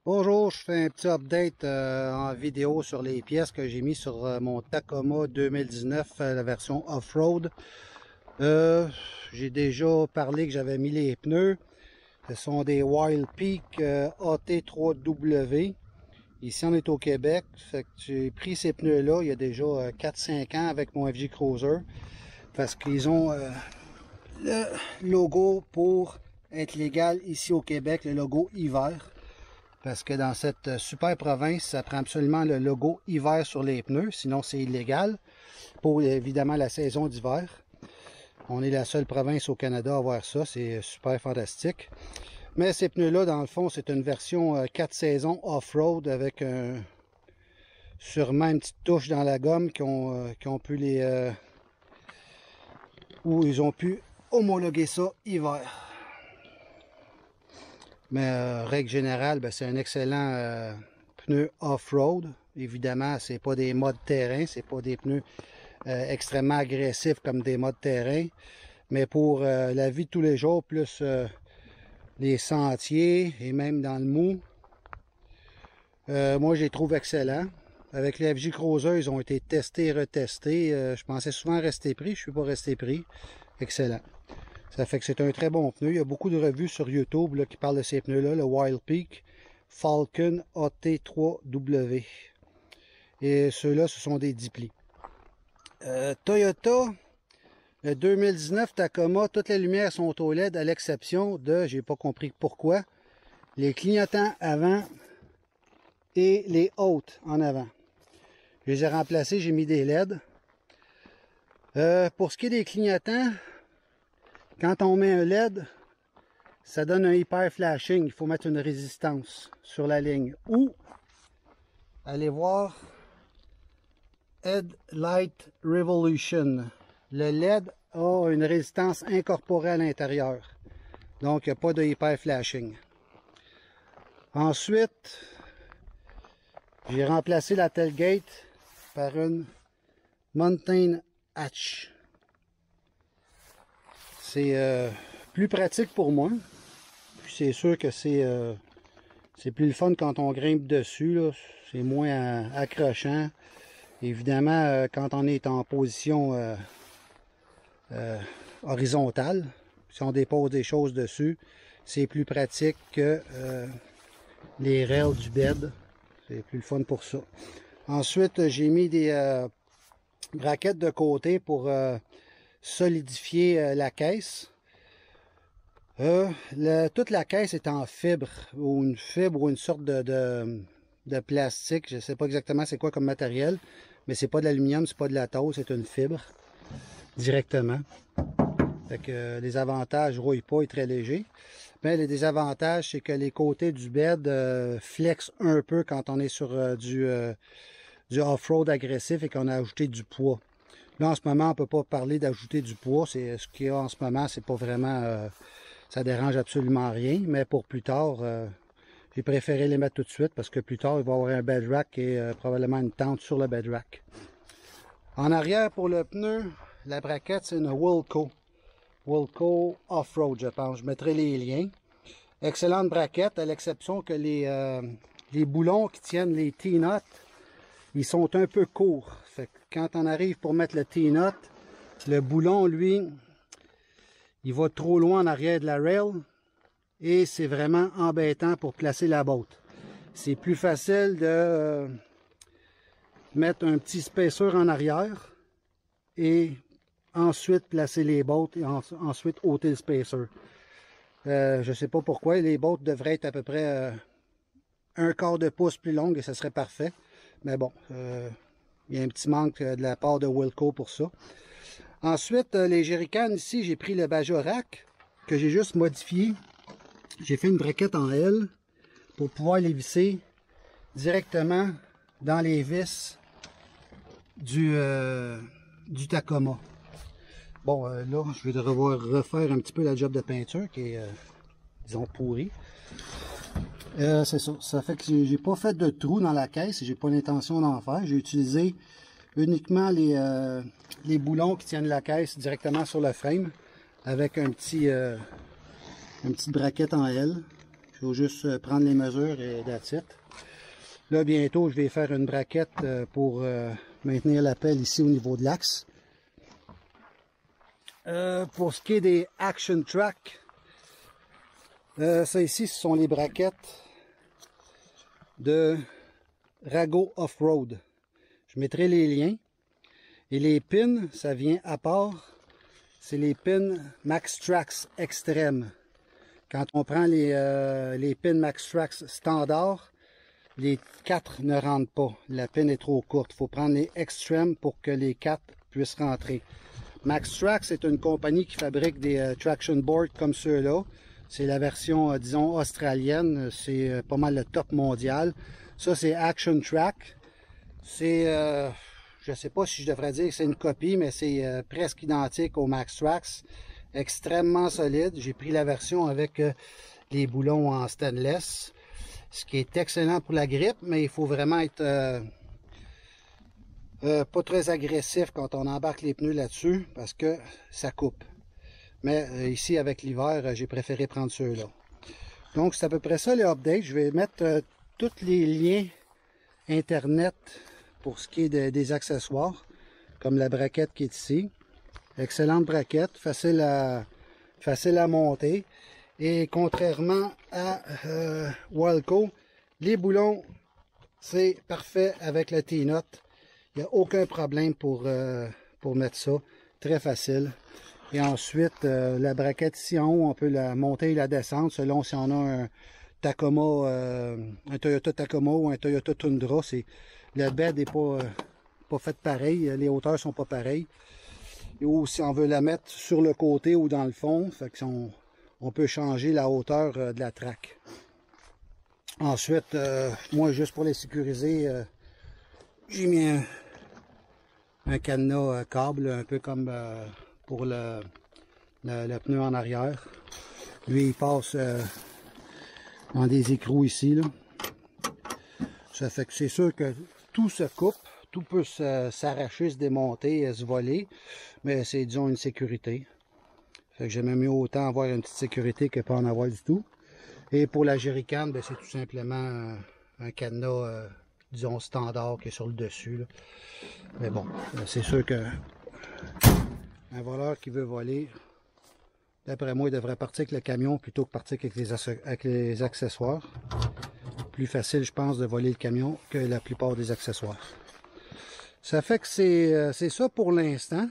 Bonjour, je fais un petit update en vidéo sur les pièces que j'ai mis sur mon Tacoma 2019, la version off-road. J'ai déjà parlé que j'avais mis les pneus. Ce sont des Wild Peak AT3W. Ici, on est au Québec. J'ai pris ces pneus-là il y a déjà 4-5 ans avec mon FJ Cruiser. Parce qu'ils ont le logo pour être légal ici au Québec, le logo hiver. Parce que dans cette super province, ça prend absolument le logo hiver sur les pneus, sinon c'est illégal pour évidemment la saison d'hiver. On est la seule province au Canada à avoir ça, c'est super fantastique. Mais ces pneus-là, dans le fond, c'est une version 4 saisons off-road avec sûrement une petite touche dans la gomme qui ont pu où ils ont pu homologuer ça hiver. Mais règle générale, ben, c'est un excellent pneu off-road. Évidemment, c'est pas des modes terrain, c'est pas des pneus extrêmement agressifs comme des modes terrain. Mais pour la vie de tous les jours, plus les sentiers et même dans le mou, moi je les trouve excellents. Avec les FJ Cruiser, ils ont été testés et retestés. Je pensais souvent rester pris, je suis pas resté pris. Excellent. Ça fait que c'est un très bon pneu. Il y a beaucoup de revues sur YouTube là, qui parlent de ces pneus-là, le Wild Peak Falcon AT3W. Et ceux-là, ce sont des 10 plis. Toyota, le 2019 Tacoma, toutes les lumières sont au LED à l'exception de, j'ai pas compris pourquoi, les clignotants avant et les hautes en avant. Je les ai remplacés, j'ai mis des LED. Pour ce qui est des clignotants, quand on met un LED, ça donne un hyper flashing. Il faut mettre une résistance sur la ligne. Ou, allez voir Headlight Revolution. Le LED a une résistance incorporée à l'intérieur. Donc, il n'y a pas de hyper flashing. Ensuite, j'ai remplacé la tailgate par une Mountain Hatch. C'est plus pratique pour moi. Puis c'est sûr que c'est plus le fun quand on grimpe dessus. C'est moins accrochant. Évidemment, quand on est en position horizontale, si on dépose des choses dessus, c'est plus pratique que les rails du bed. C'est plus le fun pour ça. Ensuite, j'ai mis des braquettes de côté pour solidifier la caisse. Toute la caisse est en fibre ou une sorte de plastique. Je ne sais pas exactement c'est quoi comme matériel, mais c'est pas de l'aluminium, c'est pas de la tôle, c'est une fibre directement. Fait que les avantages, rouille pas, est très léger. Mais les désavantages, c'est que les côtés du bed flexent un peu quand on est sur du off-road agressif et qu'on a ajouté du poids. Là, en ce moment, on peut pas parler d'ajouter du poids. C'est ce qu'il y a en ce moment, c'est pas vraiment, ça dérange absolument rien. Mais pour plus tard, j'ai préféré les mettre tout de suite parce que plus tard, il va y avoir un bed rack et probablement une tente sur le bed rack. En arrière, pour le pneu, la braquette, c'est une Wilco. Wilco Off-Road, je pense. Je mettrai les liens. Excellente braquette, à l'exception que les boulons qui tiennent les T-nuts, ils sont un peu courts. Fait que quand on arrive pour mettre le T-nut, le boulon, lui, il va trop loin en arrière de la rail et c'est vraiment embêtant pour placer la botte. C'est plus facile de mettre un petit spacer en arrière et ensuite placer les bottes et ensuite ôter le spacer. Je sais pas pourquoi, les bottes devraient être à peu près un quart de pouce plus longues et ça serait parfait. Mais bon, il y a un petit manque de la part de Wilco pour ça. Ensuite, les jerrycans ici, j'ai pris le Bajorac que j'ai juste modifié. J'ai fait une braquette en L pour pouvoir les visser directement dans les vis du Tacoma. Bon, là, je vais devoir refaire un petit peu la job de peinture qui est, disons, pourrie. C'est ça. Ça fait que j'ai pas fait de trou dans la caisse et j'ai pas l'intention d'en faire. J'ai utilisé uniquement les boulons qui tiennent la caisse directement sur le frame avec une petite braquette en L. Je faut juste prendre les mesures et that's it. Là, bientôt, je vais faire une braquette pour maintenir la pelle ici au niveau de l'axe. Pour ce qui est des Action Track, ça ici, ce sont les braquettes de Rago Off-Road. Je mettrai les liens. Et les pins, ça vient à part. C'est les pins Maxtrax Extreme. Quand on prend les pins Maxtrax standard, les 4 ne rentrent pas. La pin est trop courte. Il faut prendre les Extreme pour que les 4 puissent rentrer. Maxtrax est une compagnie qui fabrique des traction boards comme ceux-là. C'est la version, disons, australienne. C'est pas mal le top mondial. Ça, c'est Action Track. C'est... je ne sais pas si je devrais dire que c'est une copie, mais c'est presque identique au Maxtrax. Extrêmement solide. J'ai pris la version avec les boulons en stainless, ce qui est excellent pour la grippe, mais il faut vraiment être pas très agressif quand on embarque les pneus là-dessus, parce que ça coupe. Mais ici, avec l'hiver, j'ai préféré prendre ceux-là. Donc, c'est à peu près ça les updates. Je vais mettre tous les liens Internet pour ce qui est des accessoires, comme la braquette qui est ici. Excellente braquette, facile à monter. Et contrairement à Walco, les boulons, c'est parfait avec la T-Nut. Il n'y a aucun problème pour mettre ça. Très facile. Et ensuite, la braquette ici en haut, on peut la monter et la descendre selon si on a un Tacoma, un Toyota Tacoma ou un Toyota Tundra. Le bed n'est pas fait pareil, les hauteurs sont pas pareilles. Ou si on veut la mettre sur le côté ou dans le fond, fait que on peut changer la hauteur de la traque. Ensuite, moi juste pour les sécuriser, j'ai mis un cadenas câble, un peu comme pour le pneu en arrière. Lui, il passe dans des écrous ici, là. Ça fait que c'est sûr que tout se coupe, tout peut s'arracher, se démonter, se voler, mais c'est, disons, une sécurité. Fait que j'aime mieux autant avoir une petite sécurité que pas en avoir du tout. Et pour la jerrycan, ben, c'est tout simplement un cadenas, disons, standard qui est sur le dessus, là. Mais bon, c'est sûr que un voleur qui veut voler, d'après moi, il devrait partir avec le camion plutôt que partir avec les accessoires. Plus facile, je pense, de voler le camion que la plupart des accessoires. Ça fait que c'est ça pour l'instant.